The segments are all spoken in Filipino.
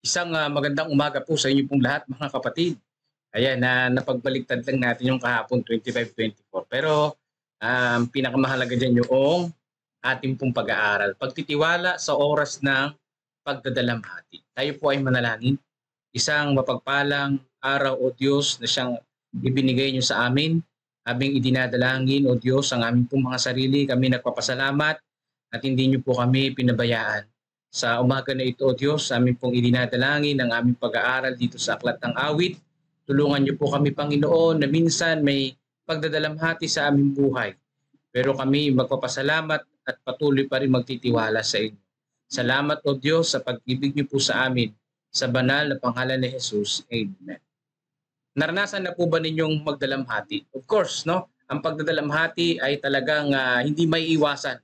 Isang magandang umaga po sa inyo pong lahat mga kapatid. Ayan, napagbaliktad lang natin yung kahapon 25-24. Pero pinakamahalaga dyan yung ating pong pag-aaral. Pagtitiwala sa oras ng pagdadalamhati. Tayo po ay manalangin. Isang mapagpalang araw o Diyos na siyang ibinigay niyo sa amin. Habing idinadalangin o Diyos ang aming pong mga sarili, kami nagpapasalamat at hindi niyo po kami pinabayaan. Sa umaga na ito, O Diyos, amin pong idinadalangin ang aming pag-aaral dito sa Aklat ng Awit. Tulungan niyo po kami, Panginoon, na minsan may pagdadalamhati sa aming buhay. Pero kami magpapasalamat at patuloy pa rin magtitiwala sa inyo. Salamat, O Diyos, sa pag-ibig niyo po sa amin. Sa banal na pangalan ni Jesus. Amen. Naranasan na po ba ninyong magdalamhati? Of course, no? Ang pagdadalamhati ay talagang hindi may iwasan.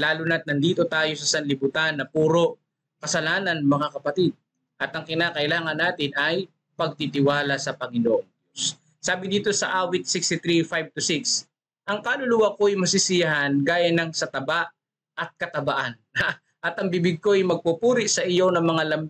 Lalo na't nandito tayo sa sanlibutan na puro kasalanan, mga kapatid. At ang kinakailangan natin ay pagtitiwala sa Panginoong Diyos. Sabi dito sa Awit 63:5-6, ang kaluluwa ko'y masisiyahan gaya ng sa taba at katabaan. At ang bibig ko'y magpupuri sa iyo ng mga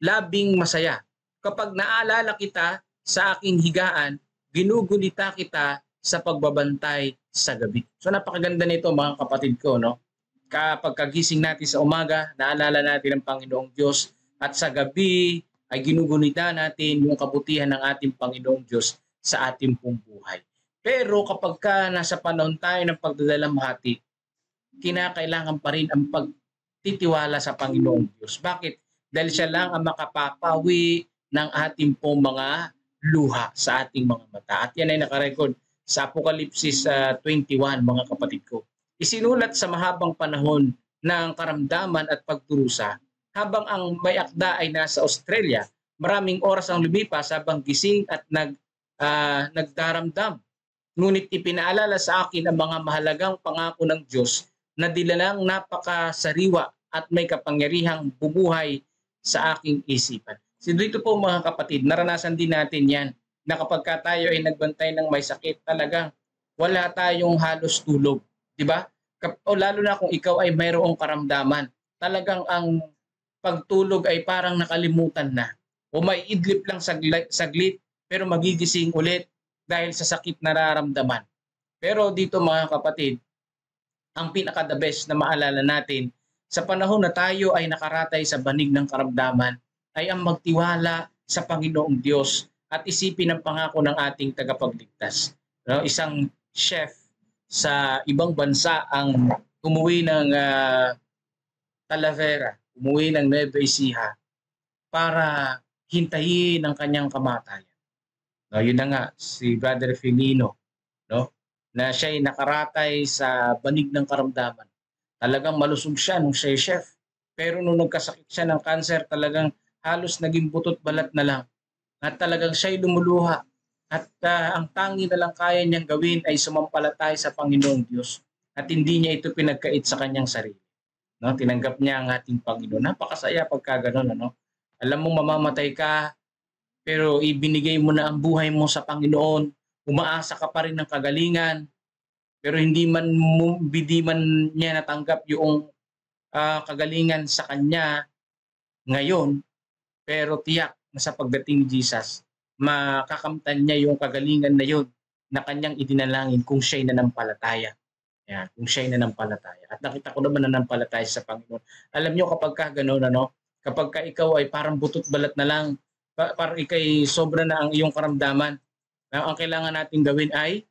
labing masaya. Kapag naalala kita sa aking higaan, ginugunita kita sa pagbabantay sa gabi. So napakaganda nito, mga kapatid ko, no? Kapag kagising natin sa umaga, naalala natin ang Panginoong Diyos at sa gabi ay ginugunita natin yung kabutihan ng ating Panginoong Diyos sa ating pong buhay. Pero kapag nasa panahon tayo ng pagdadalamhati, kinakailangan pa rin ang pagtitiwala sa Panginoong Diyos. Bakit? Dahil siya lang ang makapapawi ng ating pong mga luha sa ating mga mata. At yan ay nakarecord sa Apokalipsis 21, mga kapatid ko. Isinulat sa mahabang panahon ng karamdaman at pagdurusa, habang ang may akda ay nasa Australia, maraming oras ang lumipas habang gising at nagdaramdam. Ngunit ipinaalala sa akin ang mga mahalagang pangako ng Diyos na dilalang napakasariwa at may kapangyarihang bumuhay sa aking isipan. So dito po, mga kapatid, naranasan din natin yan na kapag tayo ay nagbantay ng may sakit, talagang wala tayong halos tulog. Diba? O lalo na kung ikaw ay mayroong karamdaman, talagang ang pagtulog ay parang nakalimutan na. O may idlip lang saglit, pero magigising ulit dahil sa sakit na nararamdaman. Pero dito, mga kapatid, ang pinaka-the best na maalala natin, sa panahon na tayo ay nakaratay sa banig ng karamdaman, ay ang magtiwala sa Panginoong Diyos at isipin ang pangako ng ating tagapagligtas. No? Isang chef sa ibang bansa ang umuwi ng Talavera, umuwi ng Nueva Ecija para hintayin ang kanyang kamatayan. No, yun na nga, si Brother Filino, no, na siya ay nakaratay sa banig ng karamdaman. Talagang malusog siya nung siya chef. Pero nung nagkasakit siya ng cancer, talagang halos naging butot balat na lang. At talagang siya ay lumuluha. At ang tangi na lang kaya niyang gawin ay sumampalataya sa Panginoong Diyos at hindi niya ito pinagkait sa kanyang sarili. No? Tinanggap niya ang ating Panginoon. Napakasaya pagka gano'n. Ano? Alam mo mamamatay ka, pero ibinigay mo na ang buhay mo sa Panginoon. Umaasa ka pa rin ng kagalingan, pero hindi man niya natanggap yung kagalingan sa kanya ngayon, pero tiyak na sa pagdating ni Jesus, makakamtan niya yung kagalingan na yun na kanyang idinalangin kung siya'y nanampalataya. Yan, kung siya'y nanampalataya. At nakita ko naman nanampalataya sa Panginoon. Alam niyo kapag gano'n, kapag ikaw ay parang butot balat na lang, parang ikay sobra na ang iyong karamdaman, ang kailangan natin gawin ay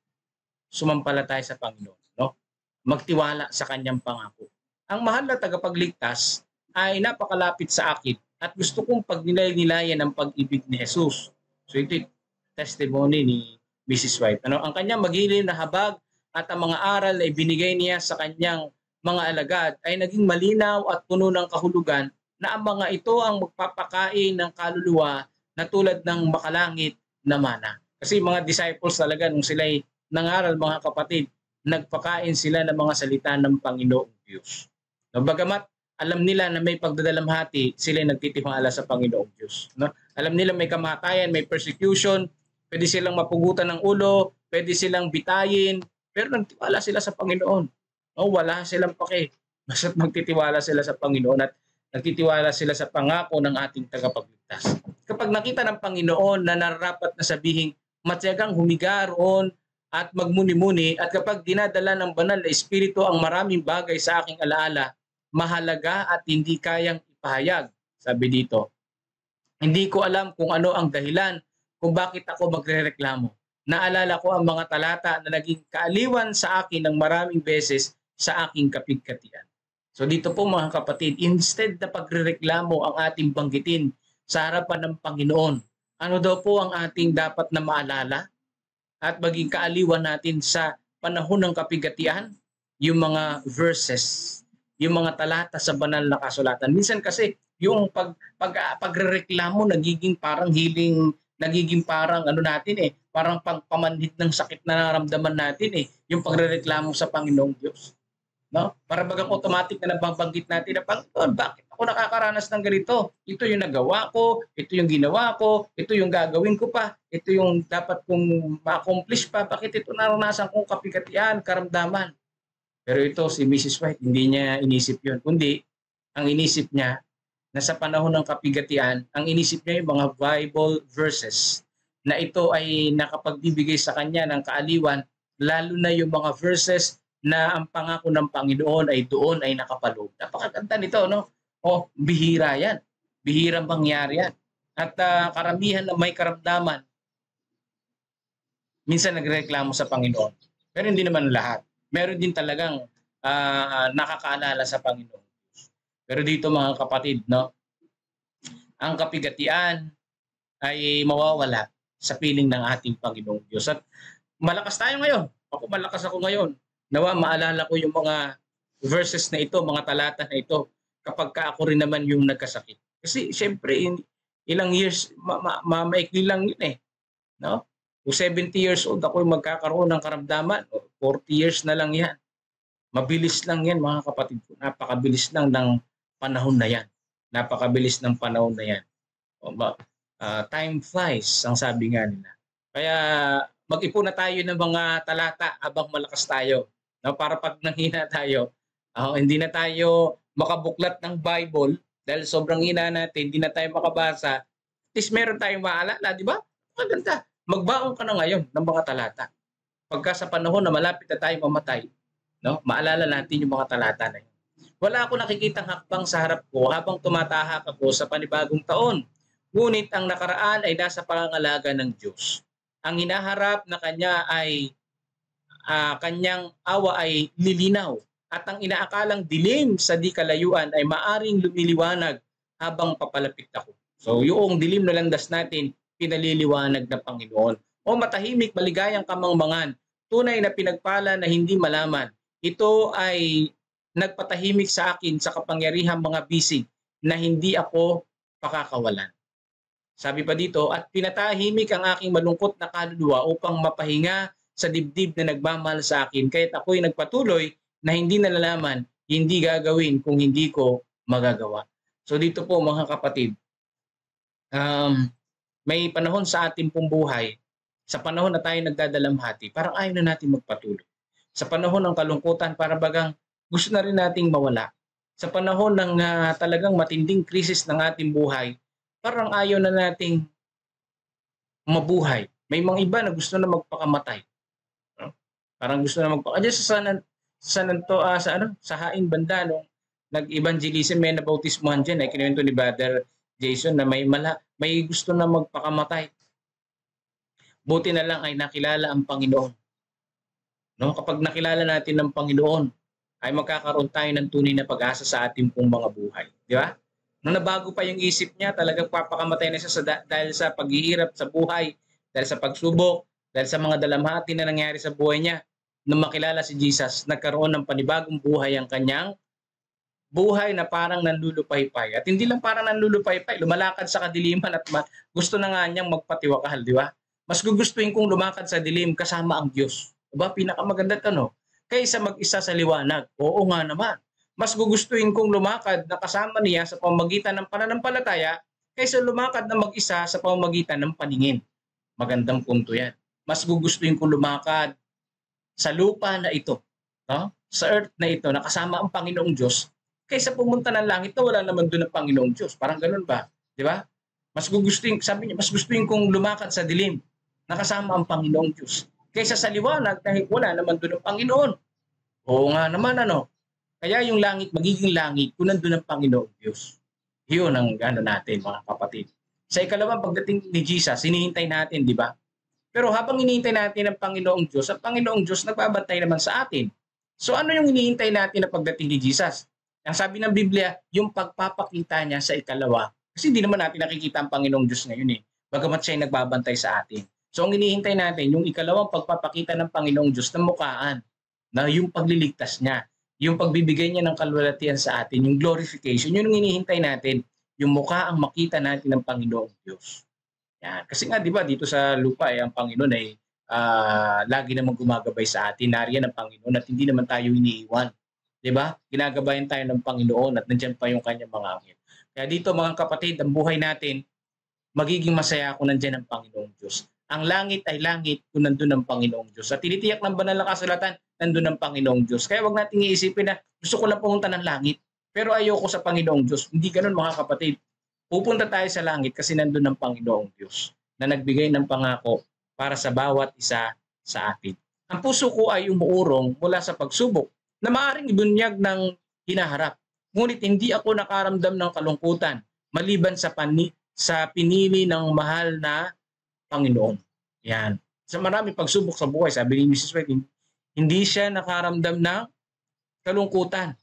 sumampalataya sa Panginoon. No? Magtiwala sa kanyang pangako. Ang mahal na tagapagligtas ay napakalapit sa akin at gusto kong pagnilay-nilayan ang pag-ibig ni Jesus. So ito yung testimony ni Mrs. White. Ang kanyang magiliw na habag at ang mga aral na ibinigay niya sa kanyang mga alagad ay naging malinaw at puno ng kahulugan na ang mga ito ang magpapakain ng kaluluwa na tulad ng makalangit na mana. Kasi mga disciples talaga nung sila'y nangaral, mga kapatid, nagpakain sila ng mga salita ng Panginoong Diyos. Bagamat alam nila na may pagdadalamhati, sila nagtitiwala sa Panginoong Diyos. No? Alam nila may kamatayan, may persecution, pwede silang mapugutan ng ulo, pwede silang bitayin, pero nagtiwala sila sa Panginoon. No? Wala silang pake. Basta't magtitiwala sila sa Panginoon at nagtitiwala sila sa pangako ng ating tagapagligtas. maligtas. Kapag nakita ng Panginoon na nararapat na sabihin, matyagang humiga roon at magmuni-muni, at kapag dinadala ng banal na Espiritu ang maraming bagay sa aking alaala, mahalaga at hindi kayang ipahayag. Sabi dito, hindi ko alam kung ano ang dahilan kung bakit ako magrereklamo. Naalala ko ang mga talata na naging kaaliwan sa akin ng maraming beses sa aking kapigkatian. So dito po mga kapatid, instead na pagrereklamo ang ating banggitin sa harapan ng Panginoon, ano daw po ang ating dapat na maalala at maging kaaliwan natin sa panahon ng kapigatian? Yung mga verses, yung mga talata sa banal na kasulatan. Minsan kasi yung pagrereklamo nagiging parang healing, nagiging parang ano natin parang pagpamanhid ng sakit na nararamdaman natin yung pagrereklamo sa Panginoong Diyos. No? Para bagang automatic na nababanggit natin na Panginoon, bakit ako nakakaranas ng ganito? Ito yung nagawa ko, ito yung ginawa ko, ito yung gagawin ko pa, ito yung dapat kong ma-accomplish pa, bakit ito naranasan kong kapigatian, karamdaman? Pero ito si Mrs. White, hindi niya inisip yun. Kundi, ang inisip niya, na sa panahon ng kapigatian, ang inisip niya yung mga Bible verses na ito ay nakapagbibigay sa kanya ng kaaliwan, lalo na yung mga verses na ang pangako ng Panginoon ay doon ay nakapaloob. Napakaganda nito, no? Bihira yan. Bihirang mangyari yan. At karamihan na may karamdaman, minsan nagreklamo sa Panginoon. Pero hindi naman lahat. Meron din talagang nakakaalala sa Panginoon. Pero dito mga kapatid, no? Ang kapigatian ay mawawala sa piling ng ating Panginoong Diyos. At malakas tayo ngayon. Malakas ako ngayon. Nawa maalala ko yung mga verses na ito, mga talata na ito, kapag ako rin naman yung nagkasakit. Kasi siyempre, ilang years, maikli lang yun no? Kung 70 years old, ako yung magkakaroon ng karamdaman, 40 years na lang yan. Mabilis lang yan mga kapatid ko. Napakabilis lang ng panahon na yan. Napakabilis ng panahon na yan. Time flies, ang sabi nga nila. Kaya mag-ipon na tayo ng mga talata habang malakas tayo. No, para pag nanghina tayo, hindi na tayo makabuklat ng Bible dahil sobrang hina natin, hindi na tayo makabasa. At least meron tayong maalala, di ba? Maganda. Magbaon ka na ngayon ng mga talata. Pagka sa panahon na malapit na tayo mamatay, no, maalala natin yung mga talata na yun. Wala ako nakikitang hakbang sa harap ko habang tumatahak ako sa panibagong taon. Ngunit ang nakaraan ay nasa pangangalaga ng Diyos. Ang hinaharap na kanya ay kanyang awa ay lilinaw at ang inaakalang dilim sa di kalayuan ay maaring lumiliwanag habang papalapit ako. So yung dilim na landas natin, pinaliliwanag ng Panginoon. O matahimik, maligayang kamangmangan, tunay na pinagpala na hindi malaman. Ito ay nagpatahimik sa akin sa kapangyarihang mga bisig na hindi ako pakakawalan. Sabi pa dito, at pinatahimik ang aking malungkot na kaluluwa upang mapahinga sa dibdib na nagmamahal sa akin, kaya't ako'y nagpatuloy na hindi nalalaman, hindi gagawin kung hindi ko magagawa. So dito po mga kapatid, may panahon sa ating pong buhay, sa panahon na tayo nagdadalamhati, parang ayaw na natin magpatuloy. Sa panahon ng kalungkutan, parang bagang gusto na rin nating mawala. Sa panahon ng talagang matinding krisis ng ating buhay, parang ayaw na nating mabuhay. May mga iba na gusto na magpakamatay. Parang gusto na magpakamatay. Sa Hain Banda, no, nag-evangelism, may nabautismuhan dyan. Kinuwento ni Brother Jason na may gusto na magpakamatay. Buti na lang ay nakilala ang Panginoon. No? Kapag nakilala natin ang Panginoon, ay magkakaroon tayo ng tunay na pag-asa sa ating pong mga buhay. Di ba? Nung nabago pa yung isip niya, talagang papakamatay na siya dahil sa paghihirap sa buhay, dahil sa pagsubok, dahil sa mga dalamhati na nangyari sa buhay niya. Nung makilala si Jesus, nagkaroon ng panibagong buhay ang kanyang buhay na parang nanlulupaypay. At hindi lang parang nanlulupaypay, lumalakad sa kadiliman at gusto na nga niyang magpatiwakal, di ba? Mas gugustuhin kong lumakad sa dilim kasama ang Diyos. Diba? Pinakamaganda ito, kaysa mag-isa sa liwanag. Oo nga naman. Mas gugustuhin kong lumakad na kasama niya sa pamamagitan ng pananampalataya kaysa lumakad na mag-isa sa pamamagitan ng paningin. Magandang punto yan. Mas gugustuhin kong lumakad sa lupa na ito, no? Sa earth na ito, na kasama ang Panginoong Diyos, kaysa pumunta ng langit na wala naman doon ang Panginoong Diyos. Parang ganun ba? Di ba? Sabi niya, mas gustuin kong lumakad sa dilim na kasama ang Panginoong Diyos kaysa sa liwanag dahil wala naman doon ang Panginoon. Oo nga naman ano. Kaya yung langit magiging langit kung nandun ang Panginoong Diyos. Yun ang natin mga kapatid. Sa ikalawang pagdating ni Jesus, hinihintay natin, di ba? Pero habang hinihintay natin ang Panginoong Diyos nagbabantay naman sa atin. So ano yung hinihintay natin na pagdating ni Jesus? Ang sabi ng Biblia, yung pagpapakita niya sa ikalawa. Kasi hindi naman natin nakikita ang Panginoong Diyos ngayon eh. Bagamat siya ay nagbabantay sa atin. So ang hinihintay natin, yung ikalawang pagpapakita ng Panginoong Diyos na mukhaan, na yung pagliligtas niya, yung pagbibigay niya ng kalwalatian sa atin, yung glorification, yun yung hinihintay natin, yung mukha ang makita natin ng Panginoong Diyos. Yan. Kasi nga, di ba, dito sa lupa, ang Panginoon ay lagi namang gumagabay sa atin, nariyan ang Panginoon at hindi naman tayo iniiwan. Di ba? Ginagabayan tayo ng Panginoon at nandiyan pa yung kanyang mga anghel. Kaya dito, mga kapatid, ang buhay natin, magiging masaya kung nandiyan ang Panginoong Diyos. Ang langit ay langit kung nandun ang Panginoong Diyos. At tinitiyak ng banal na kasulatan, nandun ang Panginoong Diyos. Kaya wag nating iisipin na gusto ko lang pumunta ng langit, pero ayoko sa Panginoong Diyos. Hindi ganun mga kapatid. Pupunta tayo sa langit kasi nandun ang Panginoong Diyos na nagbigay ng pangako para sa bawat isa sa atin. Ang puso ko ay umuurong mula sa pagsubok na maaaring ibunyag ng hinaharap. Ngunit hindi ako nakaramdam ng kalungkutan maliban sa pinili ng mahal na Panginoon. Yan. Sa marami pagsubok sa buhay, sabi ni Mrs. White, hindi siya nakaramdam ng kalungkutan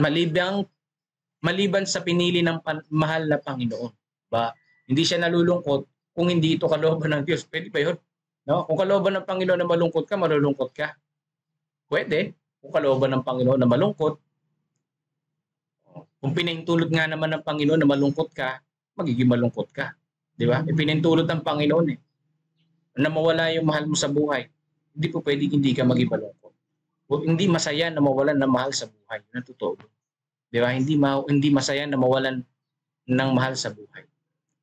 maliban sa pinili ng mahal na Panginoon. Ba? Hindi siya nalulungkot kung hindi ito kalooban ng Diyos. Pwede ba yun? No? Kung kalooban ng Panginoon na malungkot ka, malulungkot ka. Pwede. Kung kalooban ng Panginoon na malungkot, kung pinahintulot nga naman ng Panginoon na malungkot ka, magiging malungkot ka. Di ba? Ipinahintulot ng Panginoon na mawala yung mahal mo sa buhay. Hindi po pwedeng hindi ka maging malungkot. Hindi masaya na mawalan ng mahal sa buhay. Yun ang totoo. Di ba? Hindi masaya na mawalan ng mahal sa buhay.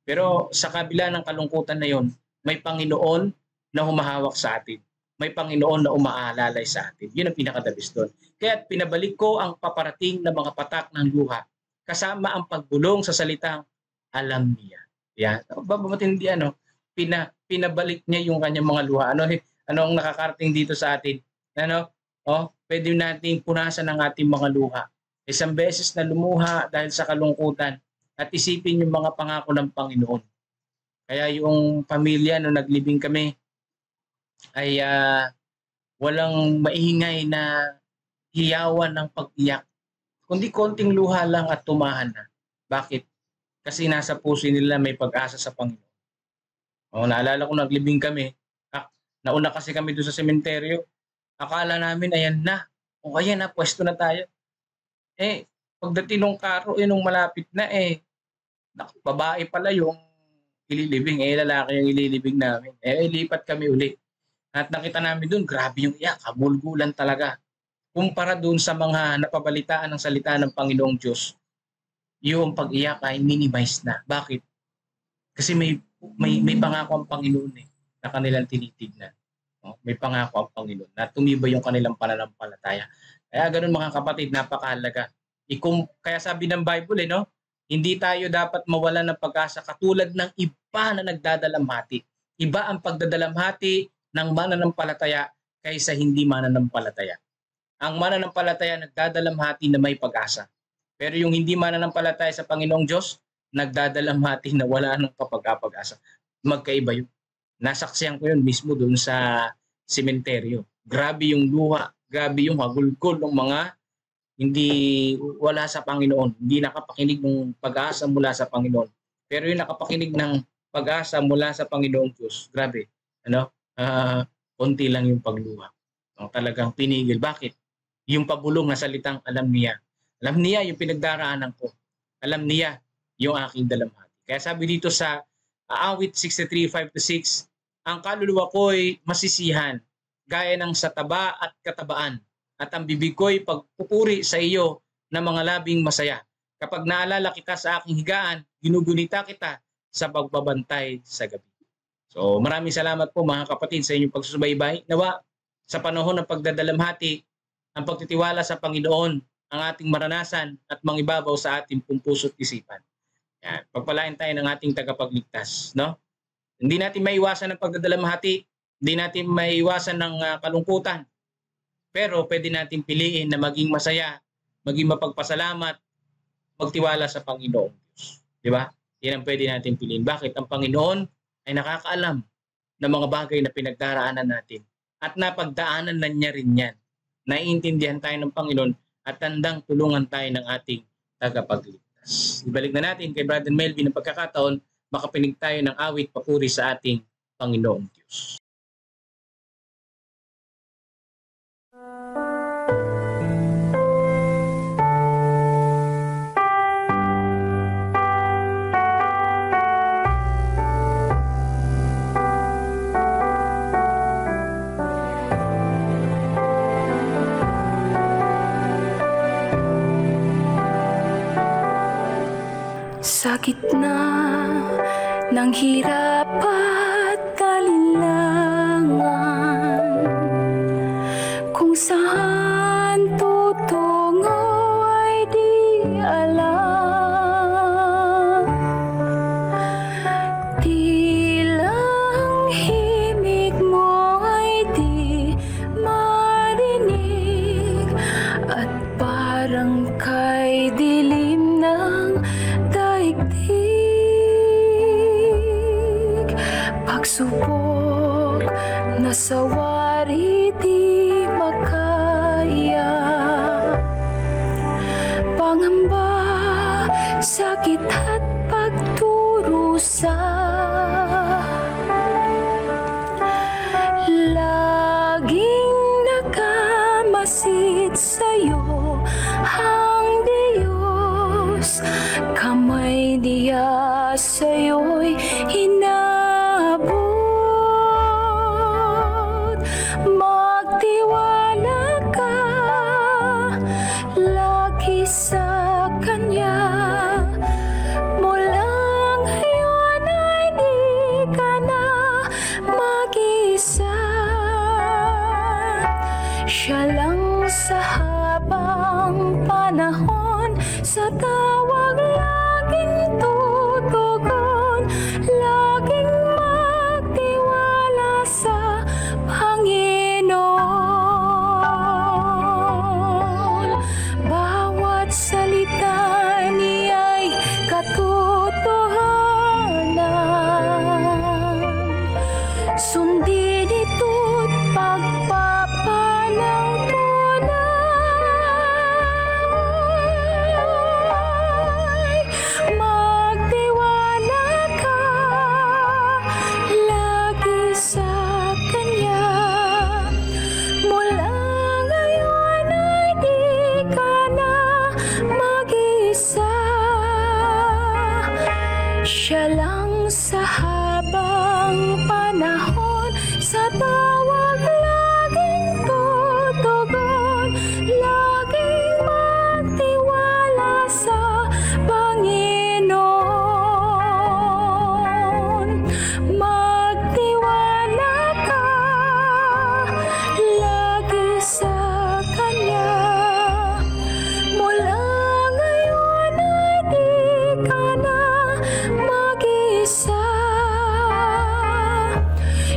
Pero sa kabila ng kalungkutan na yon, may Panginoon na humahawak sa atin. May Panginoon na umaalalay sa atin. Yun ang pinakadabis doon. Kaya pinabalik ko ang paparating na mga patak ng luha kasama ang pagbulong sa salitang alam niya. Yan. Matindi pinabalik niya yung kanyang mga luha. Ano ang nakakarating dito sa atin? Pwede nating punasan ang ating mga luha. Isang beses na lumuha dahil sa kalungkutan at isipin yung mga pangako ng Panginoon. Kaya yung pamilya nung naglibing kami ay walang maingay na hiyawan ng pag-iyak. Kundi konting luha lang at tumahan na. Bakit? Kasi nasa puso nila may pag-asa sa Panginoon. Naalala ko naglibing kami. Nauna kasi kami doon sa sementeryo. Akala namin ayan na. Ayan na, pwesto na tayo. Pagdating ng karo, nung malapit na babae pala yung ililibing. Lalaki yung ililibing namin. Lipat kami uli. At nakita namin doon, grabe yung iyak. Kabulgulan talaga. Kumpara doon sa mga napabalitaan ng salita ng Panginoong Diyos, yung pag-iyak ay minimize na. Bakit? Kasi may pangako ang Panginoon na kanilang tinitignan. May pangako ang Panginoon na tumibay yung kanilang pananampalataya. Kaya ganun mga kapatid, napakahalaga. Kaya sabi ng Bible, hindi tayo dapat mawalan ng pag-asa katulad ng iba na nagdadalamhati. Iba ang pagdadalamhati ng mananampalataya kaysa hindi mananampalataya. Ang mananampalataya nagdadalamhati na may pag-asa. Pero yung hindi mananampalataya sa Panginoong Diyos, nagdadalamhati na wala ng kapag-asa. Magkaiba yun. Nasaksihan ko yun mismo doon sa sementeryo. Grabe yung luha, grabe yung hagulgol ng mga hindi wala sa Panginoon. Hindi nakapakinig ng pag-asa mula sa Panginoon. Pero yung nakapakinig ng pag-asa mula sa Panginoong Diyos, grabe. Konti lang yung pagluha. Talagang pinigil. Bakit? Yung pabulong na salitang alam niya. Alam niya yung pinagdaraanan ko. Alam niya yung aking dalamhati. Kaya sabi dito sa Awit 63:5-6, ang kaluluwa ko'y masisihan, gaya ng sa taba at katabaan, at ang bibig ko'y pagpupuri sa iyo na mga labing masaya. Kapag naalala kita sa aking higaan, ginugunita kita sa pagbabantay sa gabi. So maraming salamat po mga kapatid sa inyong pagsusubaybay. Nawa sa panahon ng pagdadalamhati, ang pagtitiwala sa Panginoon ang ating maranasan at mangibabaw sa ating puso at isipan. Yan. Pagpalain tayo ng ating tagapagligtas, no? Hindi natin maiwasan ang pagdadalamhati, hindi natin maiwasan ng kalungkutan. Pero pwede natin piliin na maging masaya, maging mapagpasalamat, magtiwala sa Panginoong Diyos. Di ba? Yan ang pwede natin piliin. Bakit? Ang Panginoon ay nakakaalam ng mga bagay na pinagdaraanan natin. At napagdaanan na niya rin yan. Naiintindihan tayo ng Panginoon at handang tulungan tayo ng ating tagapagligtas. Ibalik na natin kay Brother Melvin ang pagkakataon, makapinig tayo ng awit papuri sa ating Panginoong Diyos. Sa gitna ng hirap at kalinlangan, kung saan tutungo ay di alam. Tilang himig mo ay di marinig, at parang kay dilim ng daigdig. Pagsubok na sa wari di makaya, pangamba, sakit at pagdurusa, laging nakamasid sa'yo ang Diyos. Kamay niya sa'yo'y hinabot. Magtiwala ka lagi sa Kanya. Mula ngayon ay di ka na mag-isa. Siya lang sa habang panahon, sa tawag laging tutugon, laging magtiwala sa Panginoon. Bawat salita niya'y katotohanan, sundin ito't pagpapalang tunay. Magtiwala ka lagi sa Kanya. Mula ngayon ay di ka na mag-isa. Siya lang sa habang panahon, sa tawag laging tutugon, laging magtiwala sa Panginoon. Magtiwala ka lagi sa Kanya. Mula ngayon ay di ka na mag-isa.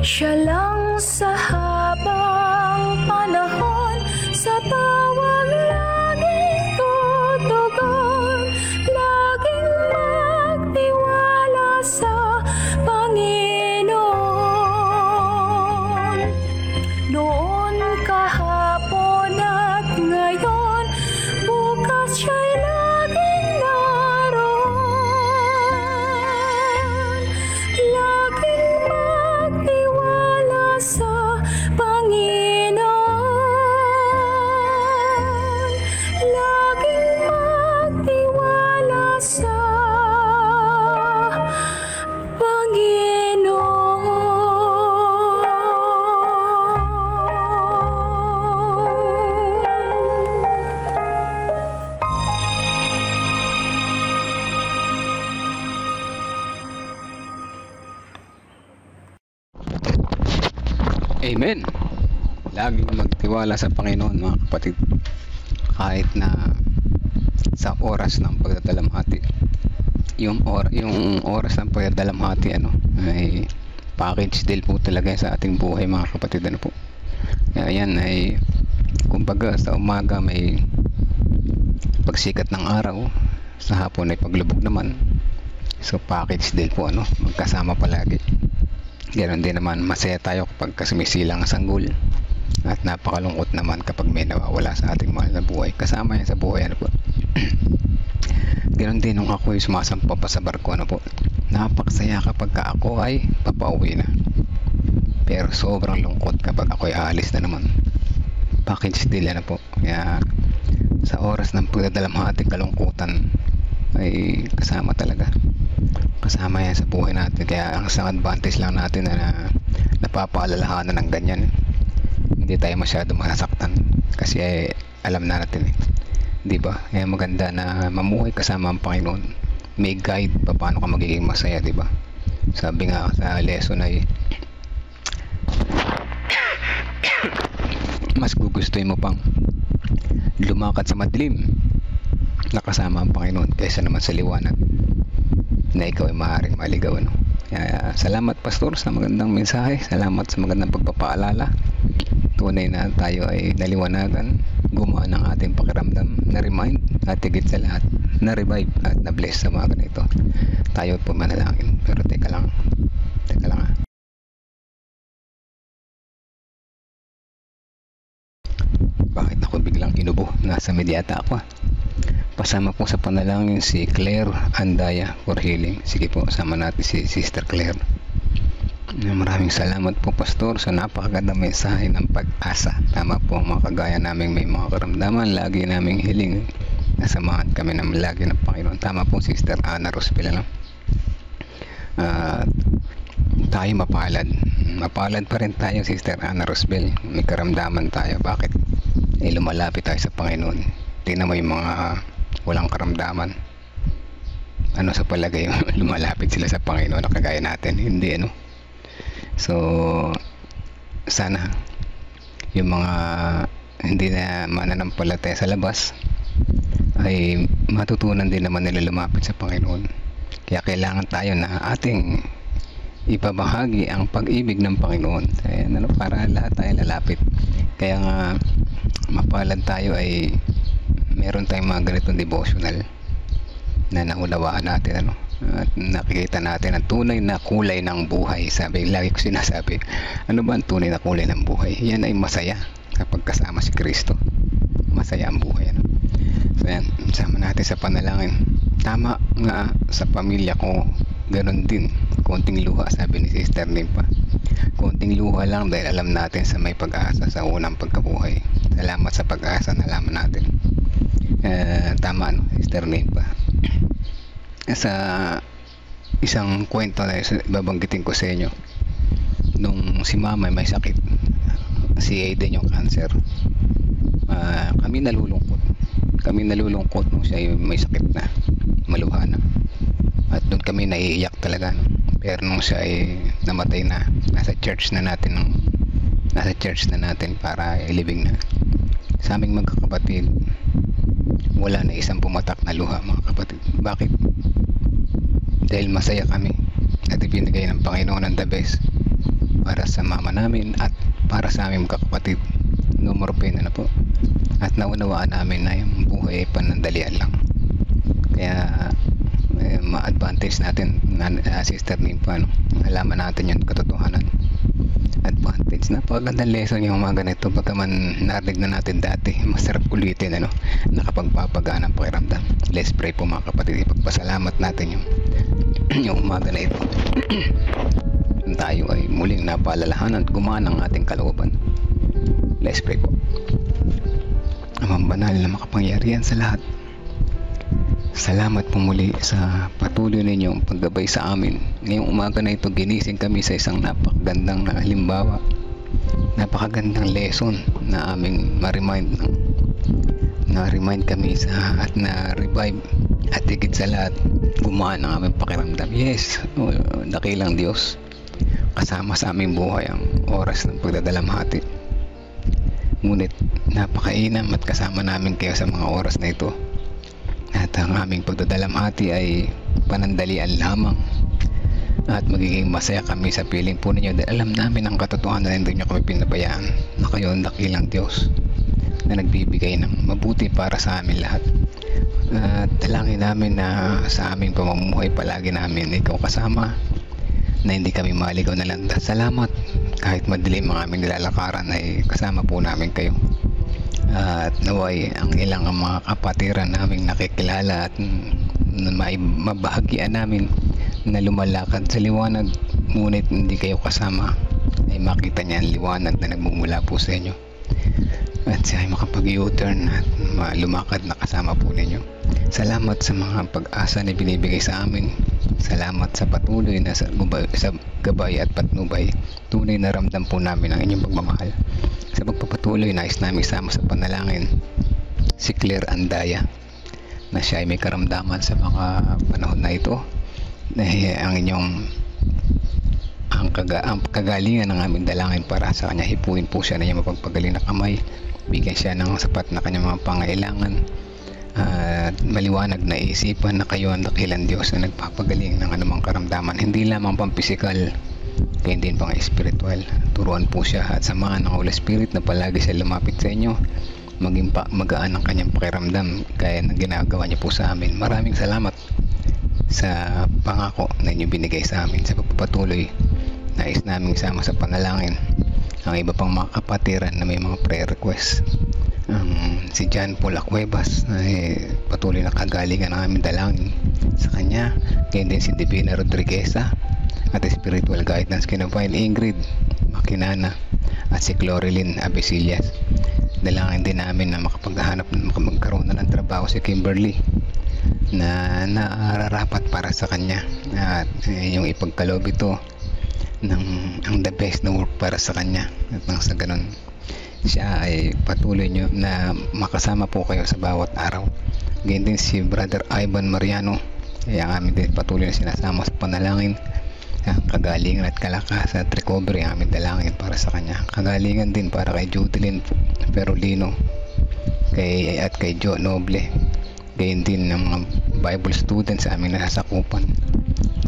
Siya lang sa habang panahon, sa tawag laging tutugon, laging magtiwala sa Panginoon. Noon, kahapon at ngayon, bukas siya'y laging naroon. Laging magtiwala sa Panginoon. Laging magtiwala sa Amen. Laging magtiwala sa Panginoon, mga kapatid, kahit na sa oras ng pagdadalamhati. yung oras ng pagdadalamhati ay package deal po talaga sa ating buhay mga kapatid po. Kaya yan ay kumbaga sa umaga may pagsikat ng araw, sa hapon ay paglubog naman. So package deal po magkasama palagi. Ganoon din naman, masaya tayo kapag sumisilang ang sanggol, at napakalungkot naman kapag may nawawala sa ating mahal na buhay. Kasama yan sa buhay po. Ganoon din nung ako ay sumasampa pa sa barko po. Napakasaya kapag ako ay papauwi na. Pero sobrang lungkot kapag ako ay aalis na naman. Package deal po. Kaya sa oras ng pagdadalamhati, kalungkutan ay kasama talaga. Kasama yan sa buhay natin. Kaya ang isang advantage lang natin na napapaalalahanan ng ganyan. Hindi tayo masyado masaktan kasi alam na natin di ba? Kaya maganda na mamuhay kasama ang Panginoon. May guide paano ka magiging masaya, di ba? Sabi nga sa lesson ay mas gugustuhin mo pang lumakad sa madilim na kasama ang Panginoon kaysa naman sa liwanag na ikaw ay maaaring maligaw. Kaya salamat Pastor sa magandang mensahe. Salamat sa magandang pagpapaalala. Tunay na tayo ay naliwanagan, gumaan ang ating pakiramdam, na-remind at higit sa lahat, na-revive at na-bless sa mga ganito. Tayo po manalangin. Pero teka lang Bakit ako biglang inubo? Nasa medyata ako. Pasama po sa panalangin si Claire Andaya for healing. Sige po, sama natin si Sister Claire. Maraming salamat po Pastor sa napakagandang mensahe ng pag-asa. Tama po, mga kagaya naming may mga karamdaman, lagi naming hiling nasamahan kami ng lagi ng Panginoon. Tama po Sister Ana Rospila. Tayo mapalad pa rin tayo Sister Ana Rosbel. May karamdaman tayo. Bakit? Lumalapit tayo sa Panginoon. Tingnan mo yung mga walang karamdaman, sa palagay lumalapit sila sa Panginoon na kagaya natin. Hindi So sana yung mga hindi na mananampalataya sa labas ay matutunan din naman nila lumapit sa Panginoon. Kaya kailangan tayo na ating ibabahagi ang pag-ibig ng Panginoon. Para lahat tayo lalapit. Kaya nga mapalad tayo ay meron tayong mga ganitong devotional na naunawaan natin at nakikita natin ang tunay na kulay ng buhay. Lagi ko sinasabi, ano ba ang tunay na kulay ng buhay? Yan ay masaya kapag kasama si Kristo. Masaya ang buhay. So yan, sama natin sa panalangin. Tama nga sa pamilya ko, ganun din. Konting luha, sabi ni Sister Nimpa. Konting luha lang dahil alam natin sa may pag-asa sa unang pagkabuhay. Salamat sa pag-asa na alam natin. Tama Sister Nimpa. Sa isang kwento na babanggitin ko sa inyo, nung si mama may sakit, si Aiden yung cancer, kami nalulungkot nung siya may sakit na, maluha na, at doon kami naiiyak talaga. Pero nung siya ay namatay na, nasa church na natin para ilibing na. Sa aming magkakapatid, wala na isang pumatak na luha, mga kapatid. Bakit? Dahil masaya kami at ibinigay ng Panginoon ang the best para sa mama namin at para sa aming kakapatid. No more pain po. At naunawaan namin na yung buhay ay panandalian lang. Kaya ma-advantage natin Sister Nimpa, alaman natin yung katotohanan. Advantage, napakagandang lesson yung mga ganito. Pagkaman narinig na natin dati, masarap ulitin nakapagpapagaan ang pakiramdam. Let's pray po mga kapatid. Ipagpasalamat natin yung umaga na ito. Tayo ay muling napaalalahanan at gumaan ang ating kalooban. Let's pray po. Amang banal na makapangyarihan sa lahat, salamat po muli sa patuloy ninyong paggabay sa amin. Ngayong umaga na ito, ginising kami sa isang napakagandang halimbawa, napakagandang lesson na aming na-remind kami at na-revive at higit sa lahat, gumaan ang aming pakiramdam. Yes, dakilang Diyos, kasama sa aming buhay ang oras ng pagdadalamhati. Ngunit napakainam at kasama namin kayo sa mga oras na ito. At ang aming pagdadalamhati ay panandalian lamang at magiging masaya kami sa piling po ninyo dahil alam namin ang katotohanan na hindi nyo kami pinabayaan na kayo ang dakilang Diyos na nagbibigay ng mabuti para sa amin lahat. At dalangin namin na sa aming pamumuhay palagi namin ikaw kasama, na hindi kami maligaw na landas. Salamat, kahit madilim ang aming nilalakaran ay kasama po namin kayo. At naway ang ilang mga kapatiran naming nakikilala at mabahagian namin na lumalakad sa liwanag ngunit hindi kayo kasama, ay makita niya ang liwanag na nagmumula po sa inyo at siya ay makapag-U-turn at lumakad na kasama po ninyo. Salamat sa mga pag-asa na binibigay sa amin. Salamat sa patuloy na sa gabay at patnubay. Tunay na ramdam po namin ang inyong pagmamahal. Sa pagpapatuloy, nais namin isama sa panalangin si Claire Andaya na siya ay may karamdaman sa mga panahon na ito, na ang inyong ang kagalingan ng aming dalangin para sa kanya. Hipuin po siya na yung mapagpagaling na kamay, bigyan siya ng sapat na kanyang mga pangailangan at maliwanag na isipan na kayo ang dakilang Diyos na nagpapagaling ng anumang karamdaman, hindi lamang pampisikal kaya din pang espiritual. Turuan po siya at samahan ng Holy Spirit na palagi siya lumapit sa inyo, maging magaan ang kanyang pakiramdam kaya ng ginagawa niya po sa amin. Maraming salamat sa pangako na inyo binigay sa amin. Sa pagpapatuloy, nais namin isama sa panalangin ang iba pang mga kapatiran na may mga prayer requests. Si John Paul Acuevas ay patuloy na kagalingan ng aming dalangin sa kanya. Kaya din si Divina Rodrigueza at spiritual guidance kina Vine Ingrid Makinana at si Clorilyn Abesillas. Dalangin din namin na magkaroon na ng trabaho si Kimberly na nararapat para sa kanya at yung ipagkaloob ito ng ang the best na work para sa kanya at nang sa ganun siya ay patuloy nyo na makasama po kayo sa bawat araw. Ganyan din si Brother Ivan Mariano, ay ang amin din patuloy na sinasama sa panalangin, kagalingan at kalakas at recovery ang aming dalangin para sa kanya. Kagalingan din para kay Judelyn Perolino at kay Joe Noble. Ganyan din ng mga Bible students sa aming nasasakupan.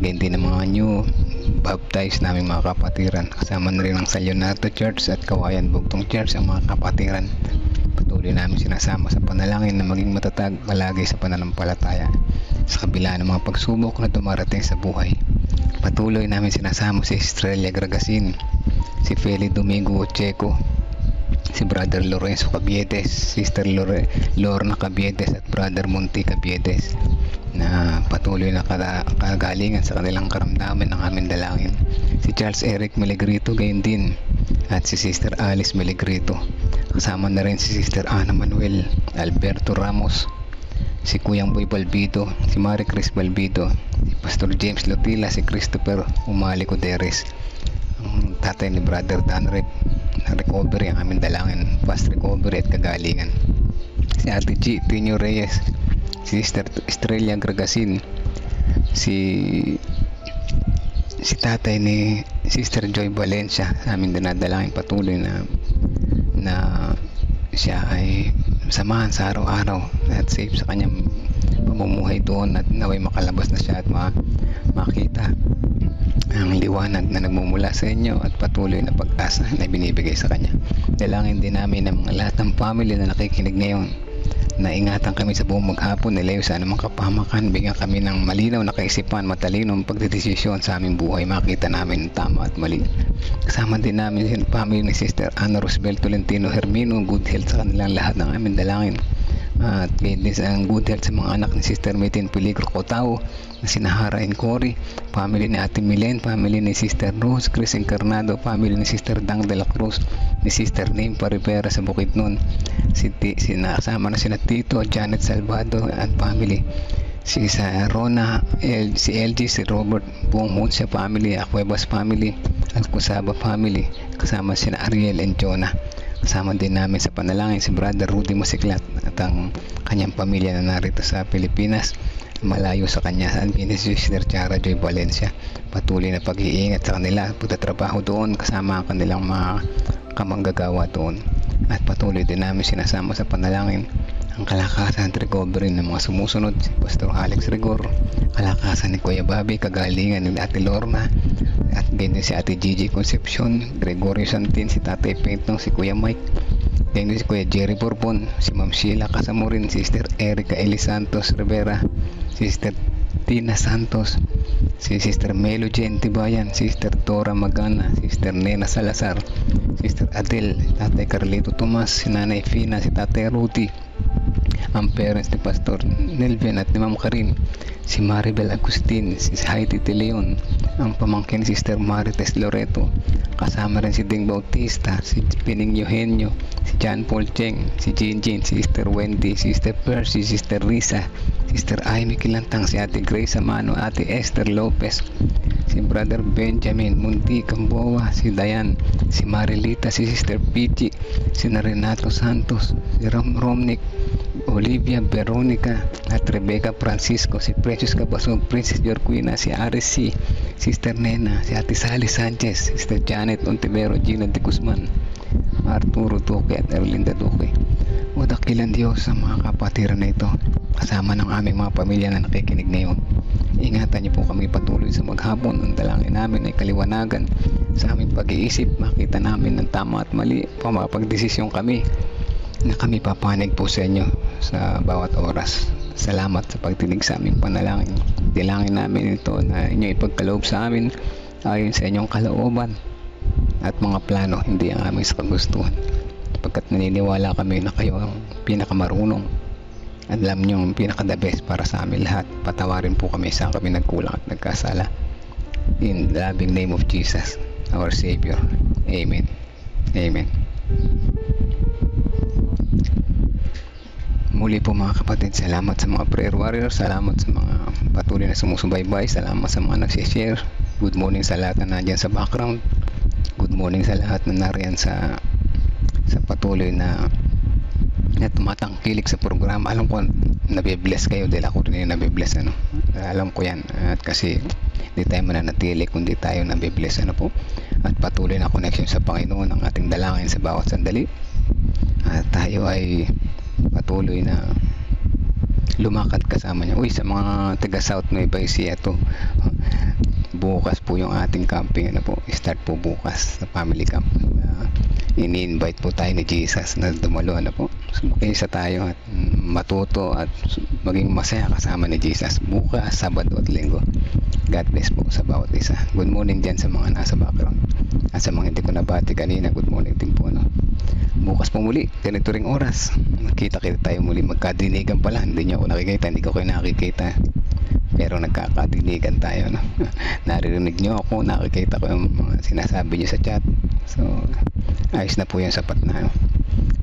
Ganyan din ng mga new baptized naming mga kapatiran. Kasama na rin ang San Leonardo Church at Kawayan Bugtong Church ang mga kapatiran. Patuloy namin sinasama sa panalangin na maging matatag palagi sa pananampalataya sa kabila ng mga pagsubok na dumarating sa buhay. Patuloy namin sinasama si Estrella Gragasin, si Feli Domingo Checo, si Brother Lorenzo Cabiedes, Sister Lorna Cabiedes at Brother Monty Cabiedes na patuloy na kagalingan sa kanilang karamdaman ng aming dalangin. Si Charles Eric Melegrito gayon din at si Sister Alice Melegrito. Kasama na rin si Sister Ana Manuel Alberto Ramos, si Kuyang Boy Balbido, si Marie Chris Balbido, si Pastor James Lotila, si Christopher Umali Coderes, ang tatay ni Brother Dan Rep na recovery ang aming dalangin, fast recovery at kagalingan. Si Ate G Tino Reyes, si Sister Estrella Gragasin, si tatay ni Sister Joy Valencia, sa aming dinadalangin patuloy na siya ay samahan sa araw-araw at safe sa kanyang pamumuhay doon at naway makalabas na siya at makita ang liwanag na nagmumula sa inyo at patuloy na pag-asa na binibigay sa kanya. Dalangin din namin ng mga lahat ng family na nakikinig ngayon na ingatan kami sa buong maghapon, nilayo sa anumang kapahamakan, bigyan kami ng malinaw na kaisipan, matalinong pagdedesisyon sa aming buhay, makita namin tama at mali. Kasama din namin yung family ni Sister Ana Rosbel Tolentino Hermino, good health sa kanilang lahat ng aming dalangin. At gayon din sa good health sa mga anak ni Sister Metin Peligro Cotao, na sinahara and Cory, family ni Ate Milen, family ni Sister Rose Chris Encarnado, family ni Sister Dang de la Cruz, ni Sister Nim Paripera sa Bukidnon, sinasama na sina Tito, Janet Salvado at family, si Rona, si LG, si Robert, buong Munsya family, Acuevas family, at Kusaba family, kasama sina Ariel and Jonah. Kasama din namin sa panalangin si Brother Rudy Masiklat at ang kanyang pamilya na narito sa Pilipinas, malayo sa kanya, at si Sister Chara Joy Valencia. Patuloy na pag-iingat sa kanila, pagtatrabaho doon kasama ang kanilang mga kamanggagawa doon. At patuloy din namin sinasama sa panalangin ang kalakasan at recovery ng mga sumusunod, si Pastor Alex Rigor, kalakasan ni Kuya Bobby, kagalingan ni Ate Lorna, at ganyan si Ate Gigi Concepcion, Gregorio Santin, si Tatay Pentong, si Kuya Mike, ganyan si Kuya Jerry Bourbon, si Ma'am Sheila Casamurin, Sister Erica Eli Santos Rivera, Sister Tina Santos, si Sister Melo Gentibayan, Sister Dora Magana, Sister Nena Salazar, Sister Adel, Tatay Carlito Tomas, si Nanay Fina, si Tatay Rudy, ang parents ni Pastor Nelvian at ni Ma'am Karin, si Maribel Agustin, si Heidi De Leon, ang pamangkin ni Sister Marites Loreto, kasama rin si Ding Bautista, si Pining Eugenio, si John Paul Cheng, si Jinjin, si Sister Wendy, Sister Percy, Sister Risa, Sister Amy Kilantang, si Ate Grace Amano, Ate Esther Lopez, si Brother Benjamin Mundi Camboa, si Dayan, si Marilita, si Sister Pichi, si Renato Santos, si Romnick, Olivia Veronica at Rebecca Francisco, si Precious Cabasog, Princess Jorquina, si Aris C, Sister Nena, si Ate Sally Sanchez, Sister Janet Ontivero, Gina de Guzman, Arturo Duque at Erlinda Duque. O dakilang Diyos sa mga kapatiran na ito, kasama ng aming mga pamilya na nakikinig ngayon. Ingatan niyo po kami patuloy sa maghapon. Ang dalangin namin ay kaliwanagan sa aming pag-iisip, makita namin ng tama at mali, pamapagdesisyon kami na kami papanig po sa inyo sa bawat oras. Salamat sa pagtinig sa aming panalangin. Dilangin namin ito na inyo ipagkaloob sa amin ayon sa inyong kalooban at mga plano, hindi ang aming sa kagustuhan, sapagkat naniniwala kami na kayo ang pinakamarunong at alam nyo ang pinaka-the best para sa amin lahat. Patawarin po kami sa kami nagkulang at nagkasala. In the loving name of Jesus, our Savior. Amen. Amen. Muli po mga kapatid, salamat sa mga prayer warriors, salamat sa mga patuloy na sumusubaybay, salamat sa mga nagsishare. Good morning sa lahat na nandyan sa background. Good morning sa lahat na nariyan sa patuloy na tumatangkilik sa programa. Alam ko nabibless kayo dahil ako rin yung nabibless, ano. Alam ko yan, at kasi di tayo mananatili kundi tayo nabibless, ano po. At patuloy na connection sa Panginoon ang ating dalangin sa bawat sandali. At tayo ay patuloy na lumakad kasama niya. Uy, sa mga taga South Nueva Ecija to, bukas po yung ating camping, ano po, start po bukas sa family camp. Ini-invite po tayo ni Jesus na dumalo, ano po. Isa tayo at matuto at maging masaya kasama ni Jesus bukas, Sabado at Linggo. God bless po sa bawat isa. Good morning dyan sa mga nasa background. At sa mga hindi ko nabati kanina, good morning din po, no. Bukas po muli, ganito ring oras, magkita-kita tayo muli, magkadinigan pala. Hindi nyo ako nakikita, hindi ko kayo nakikita, pero nagkakadinigan tayo, no? Naririnig nyo ako, nakikita ko yung mga sinasabi nyo sa chat. So ayos na po yung sapat na, no?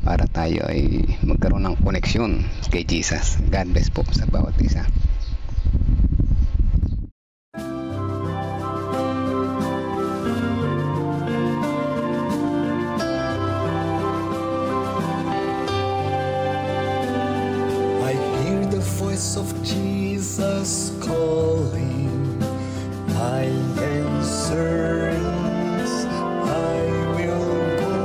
Para tayo ay magkaroon ng koneksyon kay Jesus. God bless po sa bawat isa. Of Jesus calling, my answer is I will go.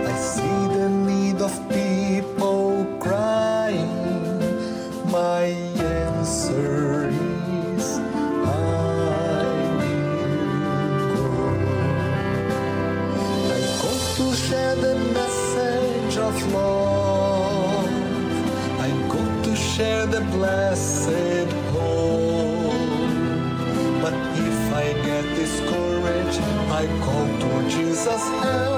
I see the need of people crying, my answer is I will go. I go to share the message of love, I go to share the blessed hope. But if I get discouraged, I call to Jesus' help.